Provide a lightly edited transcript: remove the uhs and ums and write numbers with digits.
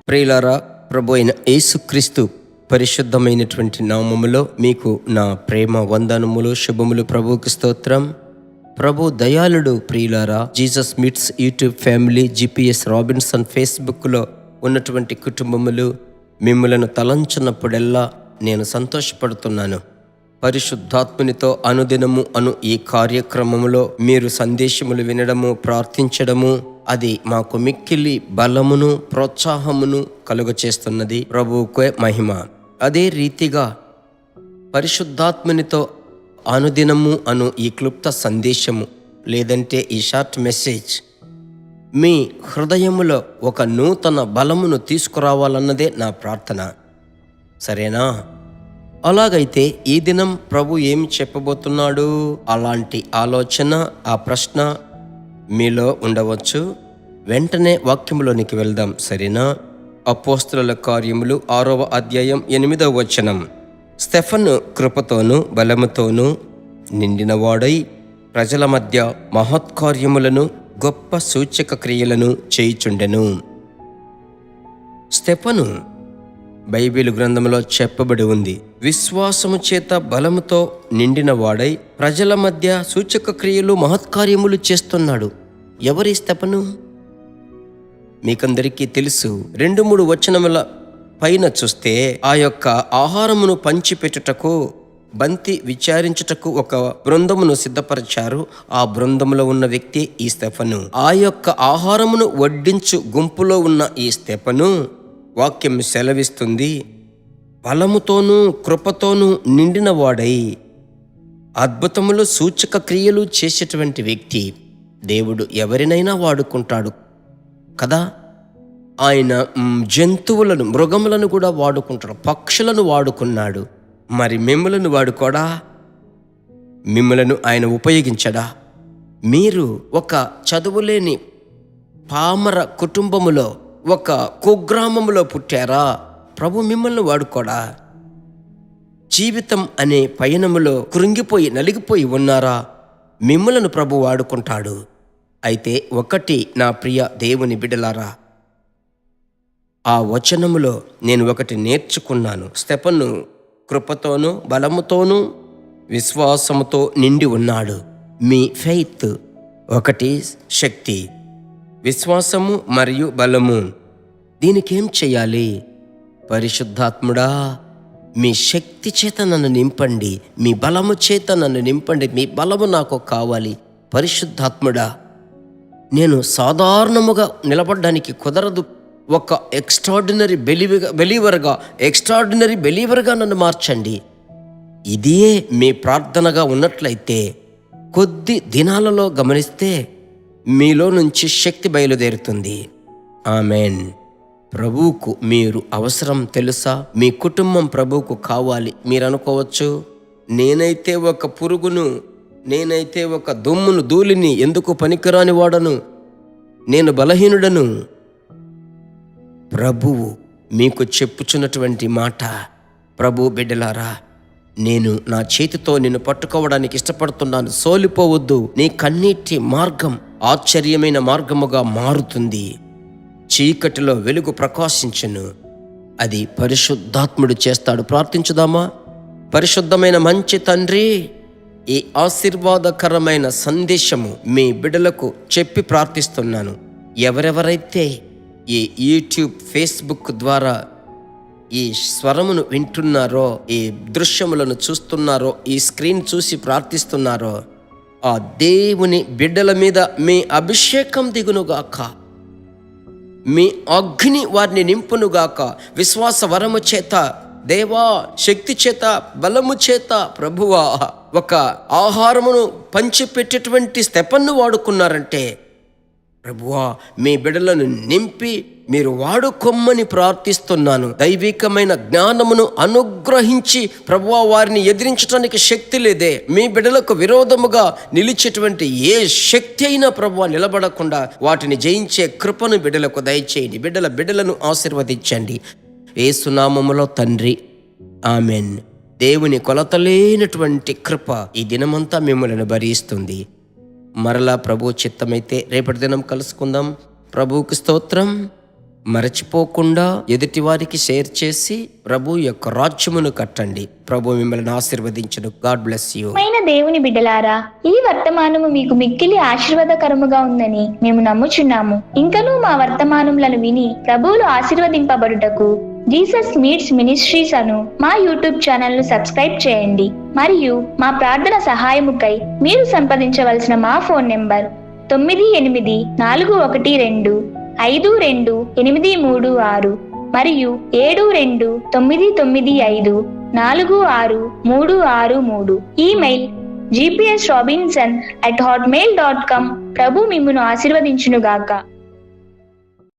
ప్రియులారా, ప్రభు అయిన యేసుక్రీస్తు పరిశుద్ధమైనటువంటి నామములో మీకు నా ప్రేమ వందనములు, శుభములు. ప్రభువుకి స్తోత్రం. ప్రభు దయాళుడు. ప్రియులారా, Jesus meets YouTube family, GPS Robinson ఫేస్బుక్లో ఉన్నటువంటి కుటుంబములు మిమ్మలను తలంచున్నప్పుడెల్లా నేను సంతోషపడుతున్నాను. పరిశుద్ధాత్మునితో అనుదినము ఈ కార్యక్రమములో మీరు సందేశములు వినడము, ప్రార్థించడము, అది మాకు మిక్కిలి బలమును, ప్రోత్సాహమును కలుగచేస్తున్నది. ప్రభువుకే మహిమ. అదే రీతిగా పరిశుద్ధాత్మునితో అనుదినము ఈ క్లుప్త సందేశము లేదంటే ఈ షార్ట్ మెసేజ్ మీ హృదయములో ఒక నూతన బలమును తీసుకురావాలన్నదే నా ప్రార్థన. సరేనా? అలాగైతే ఈ దినం ప్రభు ఏమి చెప్పబోతున్నాడు? అలాంటి ఆలోచన, ఆ ప్రశ్న మీలో ఉండవచ్చు. వెంటనే వాక్యములోనికి వెళ్దాం. సరేనా? అపోస్తలుల కార్యములు 6వ అధ్యాయం 8వ వచనం. స్టెఫను కృపతోనూ బలముతోనూ నిండినవాడై ప్రజల మధ్య మహత్కార్యములను, గొప్ప సూచక క్రియలను చేయుచుండెను. స్టెఫను బైబిల్ గ్రంథంలో చెప్పబడి ఉంది. విశ్వాసము చేత బలముతో నిండిన వాడై ప్రజల మధ్య సూచక క్రియలు, మహత్కార్యములు చేస్తున్నాడు. ఎవరి స్టెఫను? మీకందరికీ తెలుసు. 2-3 వచనముల పైన చూస్తే ఆ యొక్క ఆహారమును పంచిపెట్టుటకు, బంతి విచారించుటకు ఒక బృందమును సిద్ధపరిచారు. ఆ బృందములో ఉన్న వ్యక్తి ఈ స్టెఫను. ఆ యొక్క ఆహారమును వడ్డించు గుంపులో ఉన్న ఈ స్టెఫను, వాక్యం సెలవిస్తుంది, బలముతోనూ కృపతోనూ నిండిన వాడై అద్భుతములు, సూచక క్రియలు చేసేటువంటి వ్యక్తి. దేవుడు ఎవరినైనా వాడుకుంటాడు కదా. ఆయన జంతువులను, మృగములను కూడా వాడుకుంటాడు, పక్షులను వాడుకున్నాడు. మరి మిమ్మలను వాడుకోడా? మిమ్మలను ఆయన ఉపయోగించడా? మీరు ఒక చదువులేని పామర కుటుంబములో, ఒక కుగ్రామములో పుట్టారా? ప్రభు మిమ్మల్ని వాడుకోడా? జీవితం అనే పయనములో కృంగిపోయి నలిగిపోయి ఉన్నారా? మిమ్మలను ప్రభు వాడుకుంటాడు. అయితే ఒకటి నా ప్రియ దేవుని బిడ్డలారా, ఆ వచనములో నేను ఒకటి నేర్చుకున్నాను. స్టెఫను కృపతోనూ బలముతోనూ విశ్వాసముతో నిండి ఉన్నాడు. మీ ఫెయిత్ ఒకటి శక్తి, విశ్వాసము మరియు బలము. దీనికేం చేయాలి? పరిశుద్ధాత్ముడా, మీ శక్తి చేత నన్ను నింపండి, మీ బలము చేత నన్ను నింపండి. మీ బలము నాకు కావాలి. పరిశుద్ధాత్ముడా, నేను సాధారణముగా నిలబడడానికి కుదరదు. ఒక ఎక్స్ట్రాడినరీ బెలీవర్గా నన్ను మార్చండి. ఇదే మీ ప్రార్థనగా ఉన్నట్లయితే కొద్ది దినాలలో గమనిస్తే మీలో నుంచి శక్తి బయలుదేరుతుంది. ఆమెన్. ప్రభువుకు మీరు అవసరం తెలుసా? మీ కుటుంబం ప్రభువుకు కావాలి. మీరు అనుకోవచ్చు, నేనైతే ఒక పురుగును, నేనైతే ఒక దుమ్మును, ధూళిని, ఎందుకు పనికిరాని వాడను, నేను బలహీనుడను. ప్రభువు మీకు చెప్పుచున్నటువంటి మాట, ప్రభు బిడ్డలారా, నేను నా చేతితో నిన్ను పట్టుకోవడానికి ఇష్టపడుతున్నాను. సోలిపోవద్దు. నీ కన్నీటి మార్గం ఆశ్చర్యమైన మార్గముగా మారుతుంది. చీకటిలో వెలుగు ప్రకాశించును. అది పరిశుద్ధాత్ముడు చేస్తాడు. ప్రార్థించుదామా? పరిశుద్ధమైన మంచి తండ్రి, ఈ ఆశీర్వాదకరమైన సందేశము మీ బిడ్డలకు చెప్పి ప్రార్థిస్తున్నాను. ఎవరెవరైతే ఈ యూట్యూబ్, ఫేస్బుక్ ద్వారా ఈ స్వరమును వింటున్నారో, ఈ దృశ్యములను చూస్తున్నారో, ఈ స్క్రీన్ చూసి ప్రార్థిస్తున్నారో, ఆ దేవుని బిడ్డల మీద మీ అభిషేకం దిగునుగాక, మీ అగ్ని వారిని నింపునుగాక. విశ్వాస వరము చేత, దేవా శక్తి చేత, బలము చేత ప్రభువా ఒక ఆహారమును పంచిపెట్టేటువంటి స్టెఫన్ను వాడుకున్నారంటే, ప్రభువా మీ బిడ్డలను నింపి మీరు వాడుకొమ్మని ప్రార్థిస్తున్నాను. దైవికమైన జ్ఞానమును అనుగ్రహించి ప్రభువా వారిని ఎదిరించడానికి శక్తి లేదే. మీ బిడ్డలకు విరోధముగా నిలిచేటువంటి ఏ శక్తి అయినా ప్రభువా నిలబడకుండా వాటిని జయించే కృపను బిడ్డలకు దయచేయండి. బిడ్డలను ఆశీర్వదించండి. యేసు నామములో తండ్రి, ఆమెన్. దేవుని కొలతలేనటువంటి కృప ఈ దినమంతా మిమ్మల్ని భరిస్తుంది. మరలా ప్రభు చిత్తమైతే రేపటి దినం కలుసుకుందాం. ప్రభువుకి స్తోత్రం, మరచిపోకుండా ఎదుటి వారికి షేర్ చేసి ప్రభు యొక్క రాజ్యమును కట్టండి. ప్రభు మిమ్మల్ని ఆశీర్వదించును. God bless you. దేవుని బిడ్డలారా, ఈ వర్తమానము మీకు మిక్కిలి ఆశీర్వాదకరముగా ఉందని మేము నమ్ముచున్నాము. ఇంకనూ మా వర్తమానములను విని ప్రభువులు ఆశీర్వదింపబడుటకు జీసస్ మీట్స్ మినిస్ట్రీస్ అను మా యూట్యూబ్ ఛానల్ ను సబ్స్క్రైబ్ చేయండి. మరియు మా ప్రార్థన సహాయముకై మీరు సంప్రదించవలసిన మా ఫోన్ నెంబర్ 9842522836 మరియు 7299546363. Email gpsrobinson@hotmail.com. ప్రభు మిమ్మును ఆశీర్వదించునుగాక.